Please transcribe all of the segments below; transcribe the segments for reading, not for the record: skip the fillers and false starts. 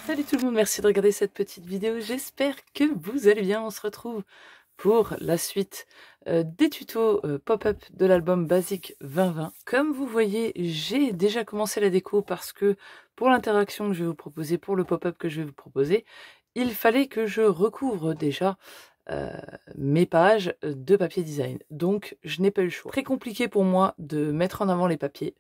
Salut tout le monde, merci de regarder cette petite vidéo, j'espère que vous allez bien. On se retrouve pour la suite des tutos pop-up de l'album Basique 2020. Comme vous voyez, j'ai déjà commencé la déco parce que pour l'interaction que je vais vous proposer, pour le pop-up que je vais vous proposer, il fallait que je recouvre déjà mes pages de papier design. Donc je n'ai pas eu le choix. Très compliqué pour moi de mettre en avant les papiers,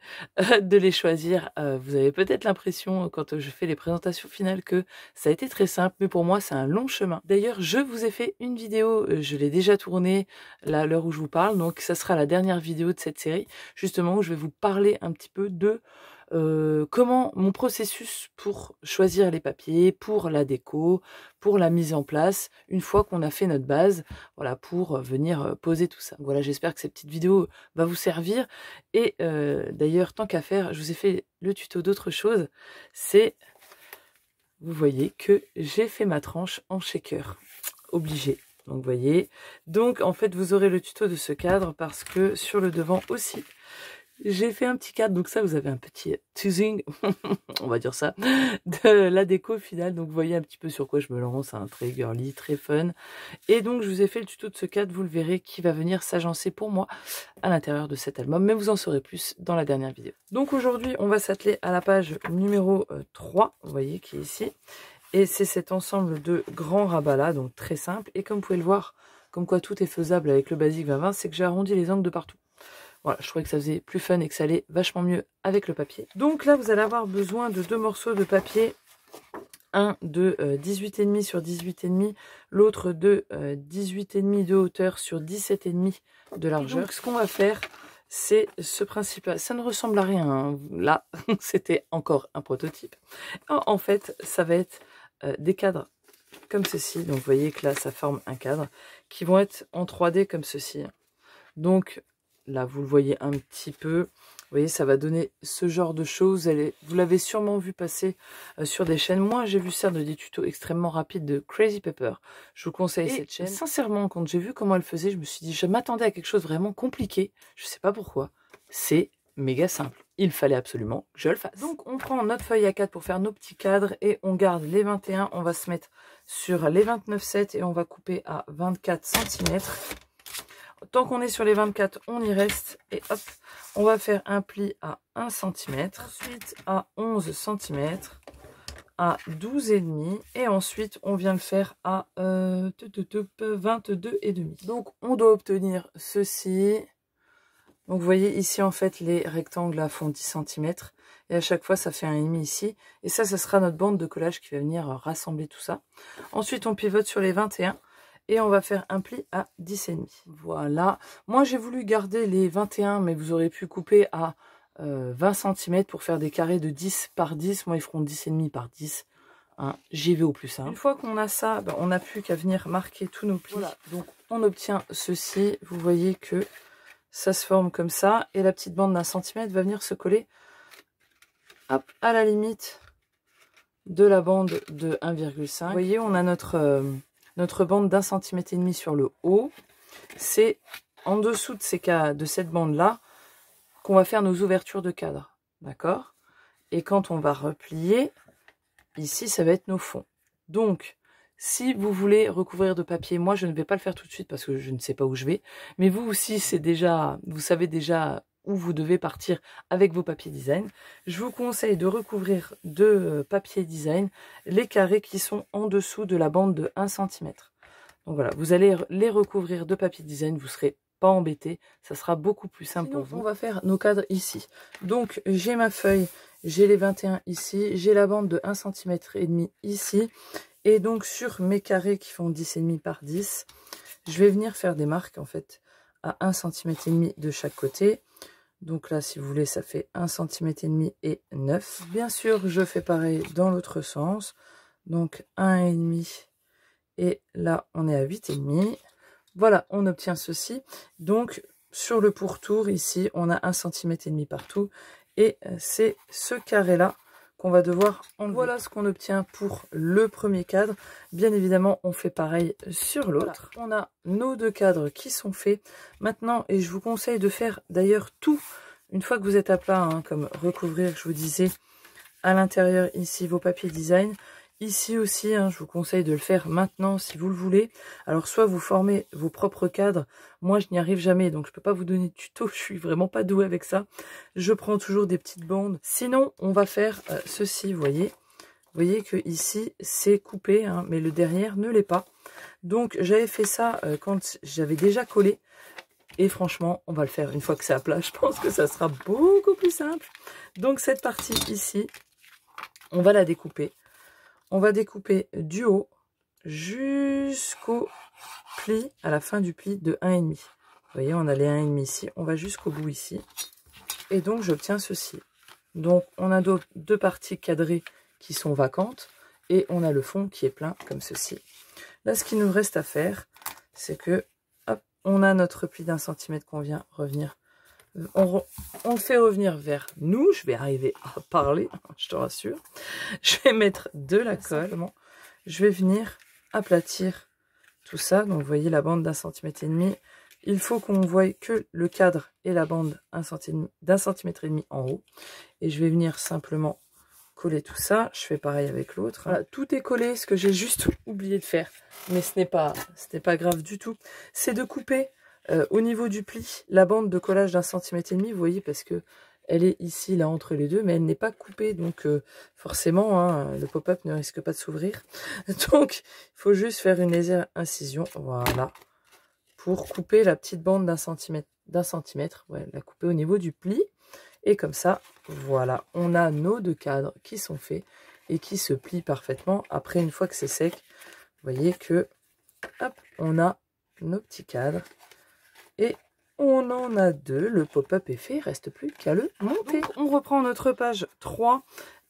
de les choisir. Vous avez peut-être l'impression quand je fais les présentations finales que ça a été très simple, mais pour moi c'est un long chemin. D'ailleurs je vous ai fait une vidéo, je l'ai déjà tournée là à l'heure où je vous parle, donc ça sera la dernière vidéo de cette série, justement où je vais vous parler un petit peu de comment mon processus pour choisir les papiers, pour la déco, pour la mise en place, une fois qu'on a fait notre base, voilà, pour venir poser tout ça. Voilà, j'espère que cette petite vidéo va vous servir. Et d'ailleurs, tant qu'à faire, je vous ai fait le tuto d'autre chose. C'est, vous voyez que j'ai fait ma tranche en shaker, obligé. Donc vous voyez, donc en fait vous aurez le tuto de ce cadre parce que sur le devant aussi, j'ai fait un petit cadre, donc ça vous avez un petit teasing, on va dire ça, de la déco finale. Donc vous voyez un petit peu sur quoi je me lance, hein, très girly, très fun. Et donc je vous ai fait le tuto de ce cadre, vous le verrez, qui va venir s'agencer pour moi à l'intérieur de cet album, mais vous en saurez plus dans la dernière vidéo. Donc aujourd'hui on va s'atteler à la page numéro 3, vous voyez, qui est ici. Et c'est cet ensemble de grands rabats là, donc très simple. Et comme vous pouvez le voir, comme quoi tout est faisable avec le Basique 2020, c'est que j'ai arrondi les angles de partout. Voilà, je trouvais que ça faisait plus fun et que ça allait vachement mieux avec le papier. Donc là, vous allez avoir besoin de deux morceaux de papier. Un de 18,5 sur 18,5, l'autre de 18,5 de hauteur sur 17,5 de largeur. Donc ce qu'on va faire, c'est ce principe-là. Ça ne ressemble à rien, hein. Là, c'était encore un prototype. En fait, ça va être des cadres comme ceci. Donc vous voyez que là, ça forme un cadre qui vont être en 3D comme ceci. Donc là, vous le voyez un petit peu. Vous voyez, ça va donner ce genre de choses. Vous l'avez sûrement vu passer sur des chaînes. Moi, j'ai vu ça dans des tutos extrêmement rapides de Crazy Pepper. Je vous conseille cette chaîne. Sincèrement, quand j'ai vu comment elle faisait, je me suis dit, je m'attendais à quelque chose de vraiment compliqué. Je sais pas pourquoi. C'est méga simple. Il fallait absolument que je le fasse. Donc, on prend notre feuille A4 pour faire nos petits cadres et on garde les 21. On va se mettre sur les 29,7 et on va couper à 24 cm. Tant qu'on est sur les 24, on y reste. Et hop, on va faire un pli à 1 cm. Ensuite, à 11 cm. À 12,5. Et ensuite, on vient le faire à 22,5. Donc, on doit obtenir ceci. Donc, vous voyez, ici, en fait, les rectangles là font 10 cm. Et à chaque fois, ça fait un demi ici. Et ça sera notre bande de collage qui va venir rassembler tout ça. Ensuite, on pivote sur les 21. Et on va faire un pli à 10,5. Voilà. Moi, j'ai voulu garder les 21, mais vous aurez pu couper à 20 cm pour faire des carrés de 10 par 10. Moi, ils feront 10,5 par 10. Hein, j'y vais au plus simple. Une fois qu'on a ça, ben, on n'a plus qu'à venir marquer tous nos plis. Voilà. Donc, on obtient ceci. Vous voyez que ça se forme comme ça. Et la petite bande d'un centimètre va venir se coller hop, à la limite de la bande de 1,5. Vous voyez, on a notre bande d'1,5 cm sur le haut. C'est en dessous de cette bande-là qu'on va faire nos ouvertures de cadre. D'accord? Et quand on va replier, ici, ça va être nos fonds. Donc, si vous voulez recouvrir de papier, moi, je ne vais pas le faire tout de suite parce que je ne sais pas où je vais. Mais vous aussi, vous savez déjà où vous devez partir avec vos papiers design. Je vous conseille de recouvrir de papier design les carrés qui sont en dessous de la bande de 1 cm. Donc voilà, vous allez les recouvrir de papier design, vous ne serez pas embêté, ça sera beaucoup plus simple pour vous. On va faire nos cadres ici. Donc j'ai ma feuille, j'ai les 21 ici, j'ai la bande de 1,5 cm ici. Et donc sur mes carrés qui font 10,5 par 10, je vais venir faire des marques en fait à 1,5 cm de chaque côté. Donc là, si vous voulez, ça fait 1,5 cm et 9. Bien sûr, je fais pareil dans l'autre sens. Donc 1,5 et là, on est à 8,5. Voilà, on obtient ceci. Donc sur le pourtour, ici, on a 1,5 cm partout. Et c'est ce carré-là qu'on va devoir enlever. Voilà ce qu'on obtient pour le premier cadre. Bien évidemment, on fait pareil sur l'autre. Voilà. On a nos deux cadres qui sont faits. Maintenant, et je vous conseille de faire d'ailleurs tout, une fois que vous êtes à plat, hein, comme recouvrir, je vous disais, à l'intérieur ici, vos papiers design. ici aussi, hein, je vous conseille de le faire maintenant si vous le voulez. Alors soit vous formez vos propres cadres, moi je n'y arrive jamais, donc je peux pas vous donner de tuto, je suis vraiment pas douée avec ça. Je prends toujours des petites bandes. Sinon, on va faire ceci, vous voyez. Vous voyez que ici c'est coupé, hein, mais le derrière ne l'est pas. Donc j'avais fait ça quand j'avais déjà collé. Et franchement, on va le faire une fois que c'est à plat. Je pense que ça sera beaucoup plus simple. Donc cette partie ici, on va la découper. On va découper du haut jusqu'au pli, à la fin du pli de 1,5. Vous voyez, on a les 1,5 ici. On va jusqu'au bout ici. Et donc j'obtiens ceci. Donc on a deux parties cadrées qui sont vacantes. Et on a le fond qui est plein comme ceci. Là, ce qu'il nous reste à faire, c'est que on a notre pli d'1 centimètre qu'on vient revenir. On le fait revenir vers nous. Je vais arriver à parler, je te rassure. Je vais mettre de la colle. Simplement. Je vais venir aplatir tout ça. Donc, vous voyez la bande d'1,5 centimètre. Il faut qu'on voie que le cadre et la bande d'1,5 centimètre en haut. Et je vais venir simplement coller tout ça. Je fais pareil avec l'autre. Voilà, tout est collé. Ce que j'ai juste oublié de faire, mais ce n'est pas grave du tout, c'est de couper au niveau du pli la bande de collage d'1,5 centimètre. Vous voyez, parce que elle est ici, là, entre les deux, mais elle n'est pas coupée. Donc, forcément, hein, le pop-up ne risque pas de s'ouvrir. Donc, il faut juste faire une légère incision. Voilà. Pour couper la petite bande d'1 centimètre. Ouais, la couper au niveau du pli. Et comme ça, voilà, on a nos deux cadres qui sont faits et qui se plient parfaitement. Après, une fois que c'est sec, vous voyez que, hop, on a nos petits cadres. Et on en a deux. Le pop-up est fait, il ne reste plus qu'à le monter. Donc, on reprend notre page 3.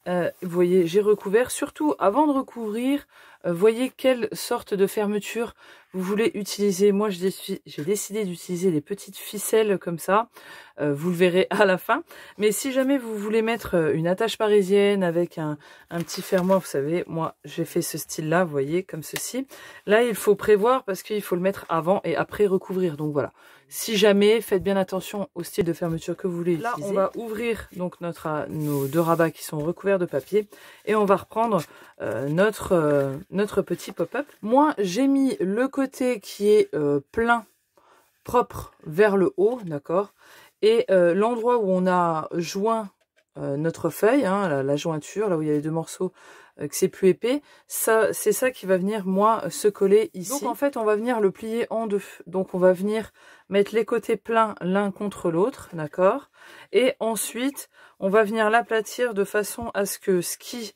Vous voyez, j'ai recouvert. Surtout, avant de recouvrir, voyez quelle sorte de fermeture vous voulez utiliser. Moi, j'ai décidé d'utiliser des petites ficelles comme ça. Vous le verrez à la fin. Mais si jamais vous voulez mettre une attache parisienne avec un petit fermoir, vous savez, moi, j'ai fait ce style-là, vous voyez, comme ceci. Là, il faut prévoir parce qu'il faut le mettre avant et après recouvrir. Donc, voilà. Si jamais, faites bien attention au style de fermeture que vous voulez utiliser. Là, on va ouvrir donc nos deux rabats qui sont recouverts de papier et on va reprendre notre petit pop-up. Moi, j'ai mis le côté qui est plein, propre vers le haut, d'accord, et l'endroit où on a joint notre feuille, hein, la jointure, là où il y a les deux morceaux, que c'est plus épais, ça, c'est ça qui va venir, moi, se coller ici. Donc, en fait, on va venir le plier en deux. Donc, on va venir mettre les côtés pleins l'un contre l'autre, d'accord? Et ensuite, on va venir l'aplatir de façon à ce que ce qui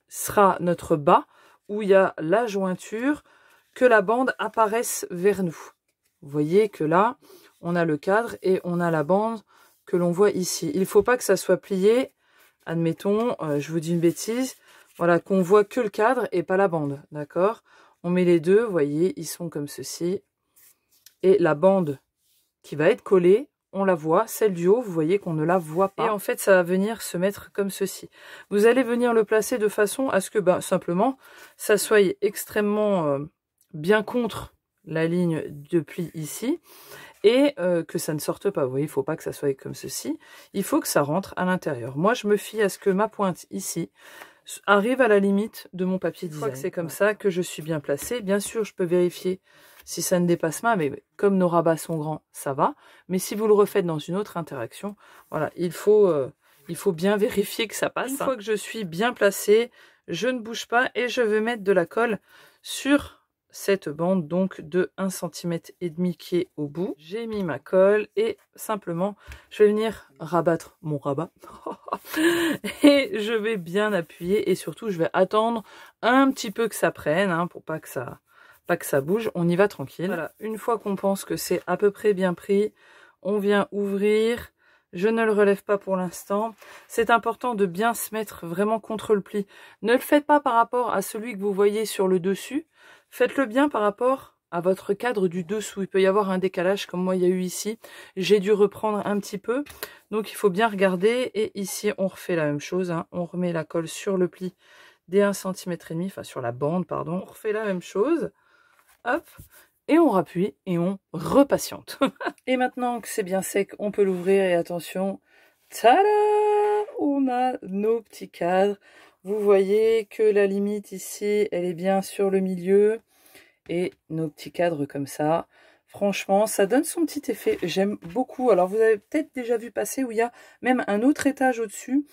sera notre bas, où il y a la jointure, que la bande apparaisse vers nous. Vous voyez que là, on a le cadre et on a la bande que l'on voit ici. Il ne faut pas que ça soit plié, admettons, je vous dis une bêtise, voilà, qu'on voit que le cadre et pas la bande, d'accord? On met les deux, vous voyez, ils sont comme ceci. Et la bande qui va être collée, on la voit. Celle du haut, vous voyez qu'on ne la voit pas. Et en fait, ça va venir se mettre comme ceci. Vous allez venir le placer de façon à ce que, simplement, ça soit extrêmement bien contre la ligne de pli ici. Et que ça ne sorte pas. Vous voyez, il ne faut pas que ça soit comme ceci. Il faut que ça rentre à l'intérieur. Moi, je me fie à ce que ma pointe ici arrive à la limite de mon papier design. Je crois que c'est comme ça que je suis bien placée. Bien sûr, je peux vérifier si ça ne dépasse pas, mais comme nos rabats sont grands, ça va. Mais si vous le refaites dans une autre interaction, voilà, il faut bien vérifier que ça passe. Une fois que je suis bien placée, je ne bouge pas et je vais mettre de la colle sur cette bande donc de 1,5 centimètre qui est au bout. J'ai mis ma colle et simplement je vais venir rabattre mon rabat et je vais bien appuyer et surtout je vais attendre un petit peu que ça prenne pour pas que ça bouge. On y va tranquille. Voilà, une fois qu'on pense que c'est à peu près bien pris, on vient ouvrir. Je ne le relève pas pour l'instant. C'est important de bien se mettre vraiment contre le pli. Ne le faites pas par rapport à celui que vous voyez sur le dessus. Faites-le bien par rapport à votre cadre du dessous. Il peut y avoir un décalage comme moi il y a eu ici. J'ai dû reprendre un petit peu. Donc il faut bien regarder. Et ici on refait la même chose. On remet la colle sur le pli des 1,5 cm, enfin sur la bande, pardon. On refait la même chose. Hop. Et on rappuie et on repatiente. Et maintenant que c'est bien sec, on peut l'ouvrir et attention, tada! On a nos petits cadres. Vous voyez que la limite ici, elle est bien sur le milieu. Et nos petits cadres comme ça. Franchement, ça donne son petit effet. J'aime beaucoup. Alors, vous avez peut-être déjà vu passer où il y a même un autre étage au-dessus.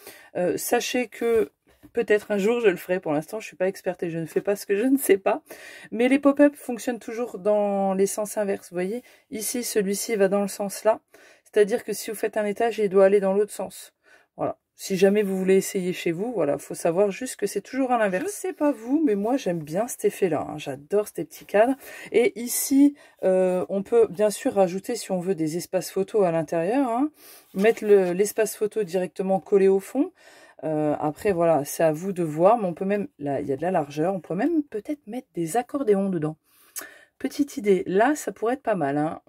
Sachez que peut-être un jour je le ferai. Pour l'instant, je ne suis pas experte et je ne fais pas ce que je ne sais pas. Mais les pop-up fonctionnent toujours dans les sens inverses. Vous voyez, ici, celui-ci va dans le sens là. C'est-à-dire que si vous faites un étage, il doit aller dans l'autre sens. Voilà. Si jamais vous voulez essayer chez vous, voilà, faut savoir juste que c'est toujours à l'inverse. Je sais pas vous, mais moi j'aime bien cet effet-là. Hein. J'adore ces petits cadres. Et ici, on peut bien sûr rajouter, si on veut, des espaces photos à l'intérieur. Hein. Mettre l'espace photo directement collé au fond. Après, voilà, c'est à vous de voir. Mais on peut même, là, il y a de la largeur. On peut même peut-être mettre des accordéons dedans. Petite idée, là ça pourrait être pas mal, hein.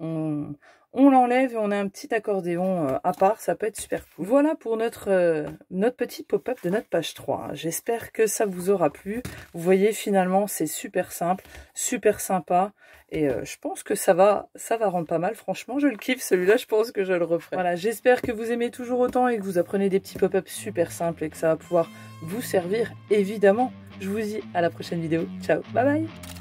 On l'enlève et on a un petit accordéon à part, ça peut être super cool. Voilà pour notre petit pop-up de notre page 3. Hein. J'espère que ça vous aura plu. Vous voyez, finalement c'est super simple, super sympa. Et je pense que ça va rendre pas mal. Franchement, je le kiffe celui-là, je pense que je le referai. Voilà, j'espère que vous aimez toujours autant et que vous apprenez des petits pop-up super simples et que ça va pouvoir vous servir, évidemment. Je vous dis à la prochaine vidéo. Ciao, bye bye.